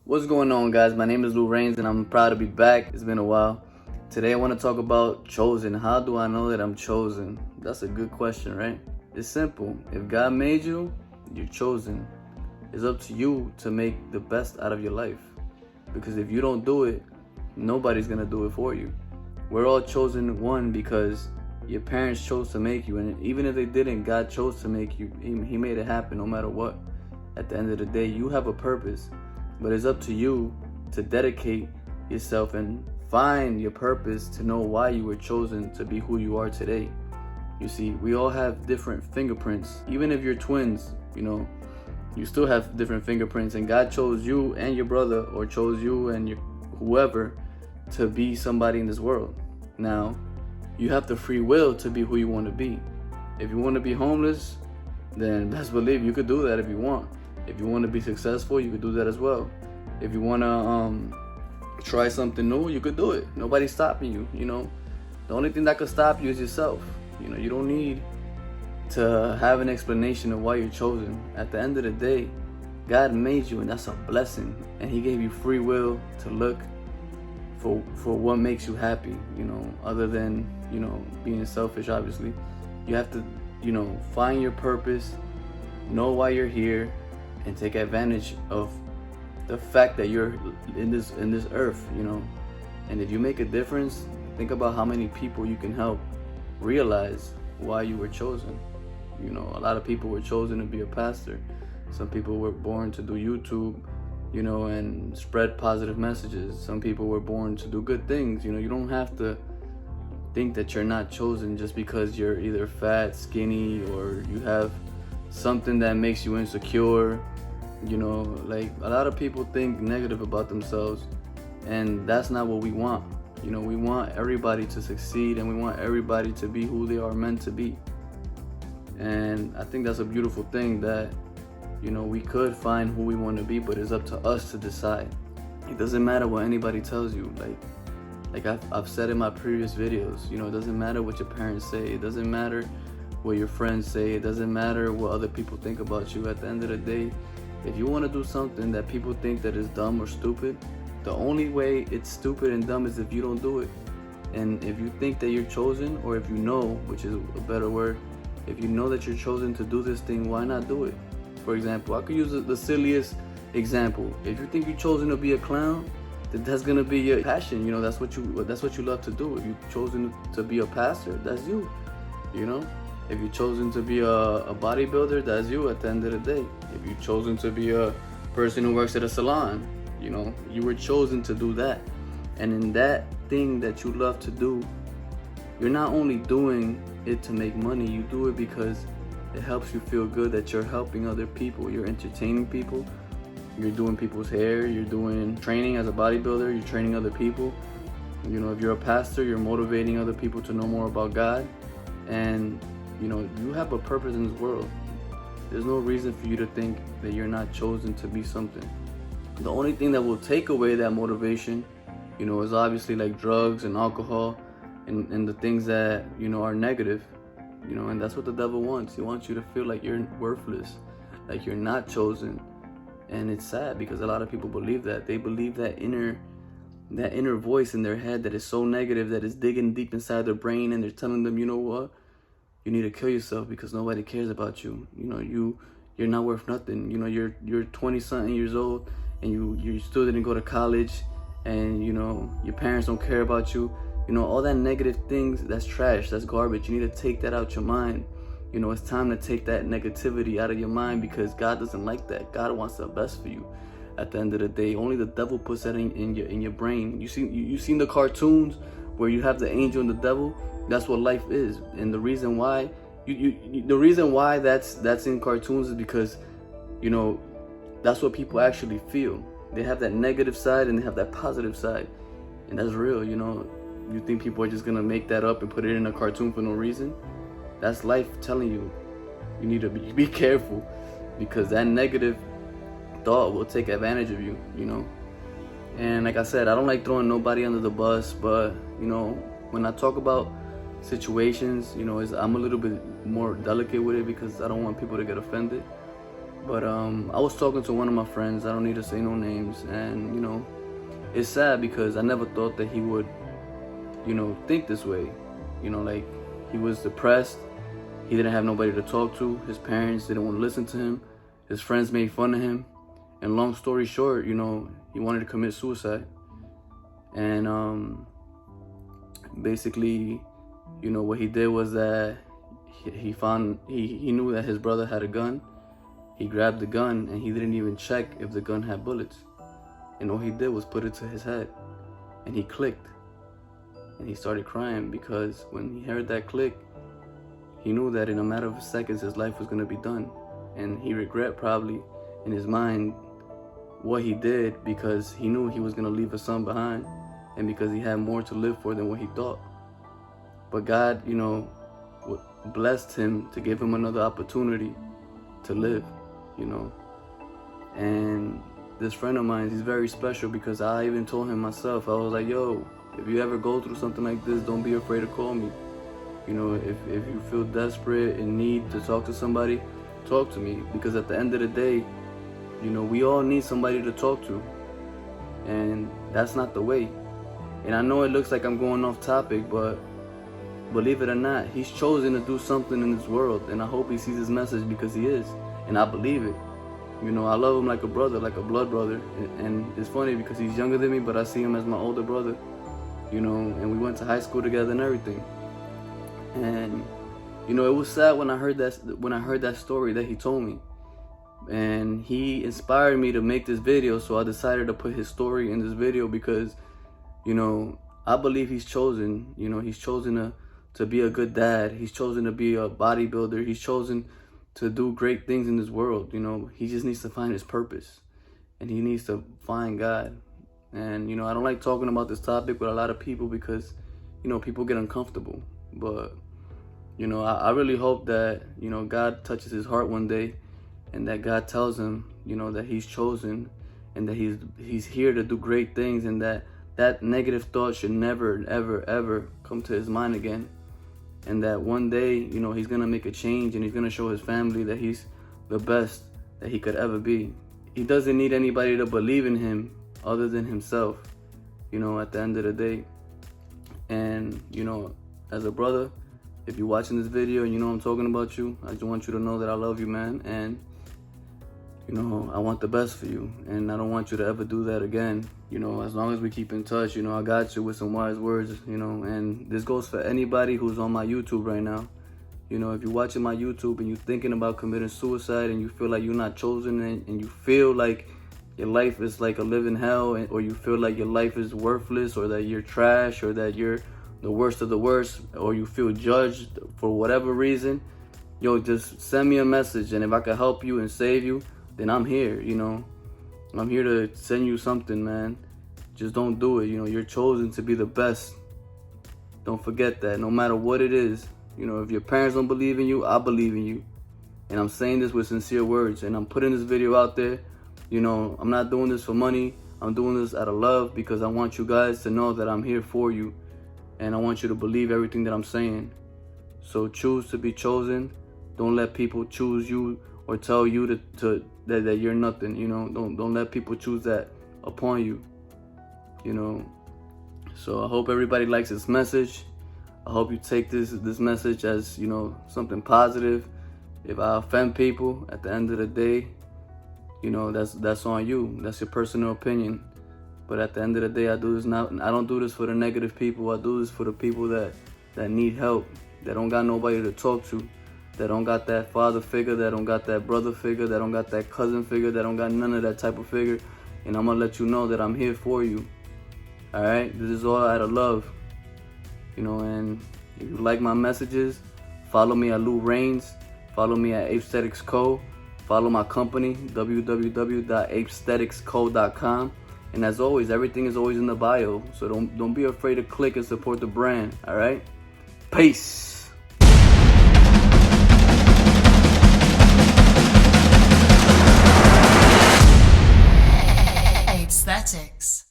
What's going on, guys? My name is Luraynz and I'm proud to be back. It's been a while. Today I want to talk about chosen. How do I know that I'm chosen? That's a good question, right? It's simple. If God made you, you're chosen. It's up to you to make the best out of your life. Because if you don't do it, nobody's going to do it for you. We're all chosen one because your parents chose to make you. And even if they didn't, God chose to make you. He made it happen no matter what. At the end of the day, you have a purpose. But it's up to you to dedicate yourself and find your purpose to know why you were chosen to be who you are today. You see, we all have different fingerprints. Even if you're twins, you still have different fingerprints, and God chose you and your brother, or chose you and whoever to be somebody in this world. Now, you have the free will to be who you want to be. If you want to be homeless, then best believe you could do that if you want. If you want to be successful, you could do that as well. If you want to try something new, you could do it. Nobody's stopping you, The only thing that could stop you is yourself. You don't need to have an explanation of why you're chosen. At the end of the day, God made you, and that's a blessing. And He gave you free will to look for what makes you happy, other than, being selfish, obviously. You have to, find your purpose, know why you're here, and take advantage of the fact that you're in this earth, And if you make a difference, think about how many people you can help realize why you were chosen. A lot of people were chosen to be a pastor. Some people were born to do YouTube, and spread positive messages. Some people were born to do good things. You don't have to think that you're not chosen just because you're either fat, skinny, or you have something that makes you insecure. Like a lot of people think negative about themselves, and that's not what we want. We want everybody to succeed, and we want everybody to be who they are meant to be. And I think that's a beautiful thing that, we could find who we want to be, but it's up to us to decide. It doesn't matter what anybody tells you. Like I've said in my previous videos, it doesn't matter what your parents say. It doesn't matter what your friends say. It doesn't matter what other people think about you. At the end of the day, if you want to do something that people think that is dumb or stupid, the only way it's stupid and dumb is if you don't do it. And if you think that you're chosen, or if you know, which is a better word, if you know that you're chosen to do this thing, why not do it? For example, I could use the silliest example. If you think you're chosen to be a clown, then that's gonna be your passion. That's what you love to do. If you've chosen to be a pastor, that's you. If you've chosen to be a bodybuilder, that's you at the end of the day. If you've chosen to be a person who works at a salon, you were chosen to do that. And in that thing that you love to do, you're not only doing it to make money, you do it because it helps you feel good that you're helping other people. You're entertaining people, you're doing people's hair, you're doing training as a bodybuilder, you're training other people. If you're a pastor, you're motivating other people to know more about God. And you have a purpose in this world. There's no reason for you to think that you're not chosen to be something. The only thing that will take away that motivation, is obviously like drugs and alcohol and the things that, are negative, and that's what the devil wants. He wants you to feel like you're worthless, like you're not chosen. And it's sad because a lot of people believe that. They believe that inner voice in their head that is so negative, that is digging deep inside their brain, and they're telling them, you know what? You need to kill yourself because nobody cares about you. You're not worth nothing. You're 20-something years old, and you still didn't go to college, and your parents don't care about you. All that negative things, that's trash, that's garbage. You need to take that out your mind. It's time to take that negativity out of your mind, because God doesn't like that. God wants the best for you. At the end of the day, only the devil puts that in your brain. You seen the cartoons where you have the angel and the devil? That's what life is. And the reason why that's in cartoons is because that's what people actually feel. They have that negative side and they have that positive side, and that's real. You think people are just gonna make that up and put it in a cartoon for no reason? That's life telling you. You need to be careful, because that negative thought will take advantage of you. And like I said, I don't like throwing nobody under the bus, but when I talk about situations, I'm a little bit more delicate with it because I don't want people to get offended. But I was talking to one of my friends, I don't need to say no names, and you know, it's sad because I never thought that he would, you know, think this way. You know, like, he was depressed, he didn't have nobody to talk to, his parents didn't want to listen to him, his friends made fun of him, and long story short, you know, he wanted to commit suicide. And basically, you know, what he did was that he knew that his brother had a gun. He grabbed the gun and he didn't even check if the gun had bullets. And all he did was put it to his head, and he clicked. And he started crying because when he heard that click, he knew that in a matter of seconds his life was gonna be done. And he regret probably in his mind what he did, because he knew he was gonna leave a son behind, and because he had more to live for than what he thought. But God, you know, blessed him to give him another opportunity to live, you know. And this friend of mine, he's very special because I even told him myself, I was like, yo, if you ever go through something like this, don't be afraid to call me. You know, if you feel desperate and need to talk to somebody, talk to me. Because at the end of the day, you know, we all need somebody to talk to. And that's not the way. And I know it looks like I'm going off topic, but believe it or not, he's chosen to do something in this world. And I hope he sees this message, because he is. And I believe it. You know, I love him like a brother, like a blood brother. And it's funny because he's younger than me, but I see him as my older brother. You know, and we went to high school together and everything. And you know, it was sad when I heard that story that he told me. And he inspired me to make this video, so I decided to put his story in this video because, you know, I believe he's chosen. You know, he's chosen to be a good dad. He's chosen to be a bodybuilder. He's chosen to do great things in this world. You know, he just needs to find his purpose, and he needs to find God. And you know, I don't like talking about this topic with a lot of people because, you know, people get uncomfortable. But you know, I really hope that, you know, God touches his heart one day, and that God tells him, you know, that he's chosen, and that he's here to do great things, and that negative thought should never, ever, ever come to his mind again. And that one day, you know, he's gonna make a change, and he's gonna show his family that he's the best that he could ever be. He doesn't need anybody to believe in him other than himself, you know, at the end of the day. And, you know, as a brother, if you're watching this video and you know I'm talking about you, I just want you to know that I love you, man. And, you know, I want the best for you. And I don't want you to ever do that again. You know, as long as we keep in touch, you know, I got you with some wise words, you know. And this goes for anybody who's on my YouTube right now. You know, if you're watching my YouTube and you're thinking about committing suicide and you feel like you're not chosen, and you feel like your life is like a living hell, or you feel like your life is worthless, or that you're trash, or that you're the worst of the worst, or you feel judged for whatever reason, yo, just send me a message, and if I can help you and save you, then I'm here. You know, I'm here to send you something, man. Just don't do it. You know, you're chosen to be the best. Don't forget that, no matter what it is. You know, if your parents don't believe in you, I believe in you. And I'm saying this with sincere words, and I'm putting this video out there. You know, I'm not doing this for money. I'm doing this out of love, because I want you guys to know that I'm here for you. And I want you to believe everything that I'm saying. So choose to be chosen. Don't let people choose you or tell you that you're nothing. You know, don't let people choose that upon you. You know. So I hope everybody likes this message. I hope you take this message as, you know, something positive. If I offend people, at the end of the day, you know, that's on you. That's your personal opinion. But at the end of the day, I don't do this for the negative people. I do this for the people that need help, that don't got nobody to talk to, that don't got that father figure, that don't got that brother figure, that don't got that cousin figure, that don't got none of that type of figure. And I'm gonna let you know that I'm here for you. All right, this is all out of love, you know. And if you like my messages, follow me at Luraynz, follow me at Apestheticsco, follow my company, www.apestheticsco.com. And as always, everything is always in the bio. So don't be afraid to click and support the brand. All right? Peace. Apesthetics.